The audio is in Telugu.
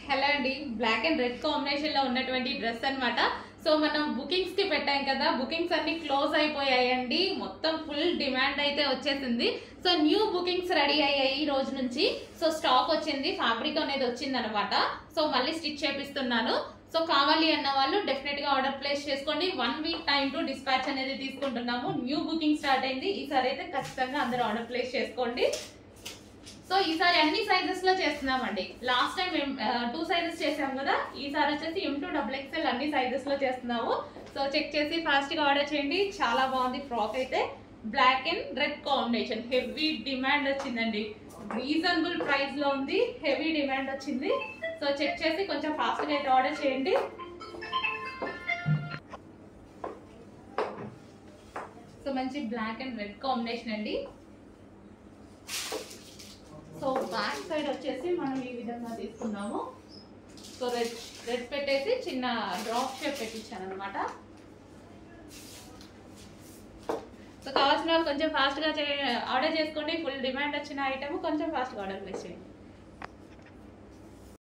హలో అండి, బ్లాక్ అండ్ రెడ్ కాంబినేషన్ లో ఉన్నటువంటి డ్రెస్ అన్నమాట. సో మనం బుకింగ్స్ కి పెట్టాం కదా, బుకింగ్స్ అన్ని క్లోజ్ అయిపోయాయండి. మొత్తం ఫుల్ డిమాండ్ అయితే వచ్చేసింది. సో న్యూ బుకింగ్స్ రెడీ అయ్యాయి ఈ రోజు నుంచి. సో స్టాక్ వచ్చింది, ఫ్యాబ్రిక్ అనేది వచ్చింది అనమాట. సో మళ్ళీ స్టిచ్ చేపిస్తున్నాను. సో కావాలి అన్న వాళ్ళు డెఫినెట్ గా ఆర్డర్ ప్లేస్ చేసుకోండి. 1 వీక్ టైం టు డిస్పాచ్ అనేది తీసుకుంటున్నాము. న్యూ బుకింగ్ స్టార్ట్ అయింది. ఈసారి అయితే ఖచ్చితంగా అందరూ ఆర్డర్ ప్లేస్ చేసుకోండి. సో ఈసారి అన్ని సైజెస్ లో చేస్తున్నామండి. లాస్ట్ టైం 2 సైజెస్ చేసాం కదా, ఈసారి వచ్చేసి M2XXL అన్ని సైజెస్ లో చేస్తున్నాము. సో చెక్ చేసి ఫాస్ట్ గా ఆర్డర్ చేయండి. చాలా బాగుంది ఫ్రాక్ అయితే. Black and red combination, heavy demand వచ్చిందండి. రీజనబుల్ ప్రైస్ లో ఉంది, హెవీ డిమాండ్ వచ్చింది. సో చెక్ చేసి కొంచెం ఫాస్ట్ గా అయితే ఆర్డర్ చేయండి. సో మంచి బ్లాక్ అండ్ రెడ్ కాంబినేషన్ అండి. సో బ్యాక్ సైడ్ వచ్చేసి మనం ఈ విధంగా తీసుకున్నాము. సో రెడ్ పెట్టేసి చిన్న డ్రాప్ షేప్ పెట్టించాను అనమాట. సో కావాల్సిన వాళ్ళు కొంచెం ఫాస్ట్ గా ఆర్డర్ చేసుకోండి. ఫుల్ డిమాండ్ వచ్చిన ఐటమ్ కొంచెం ఫాస్ట్ గా ఆర్డర్ ప్లేస్ చేయండి.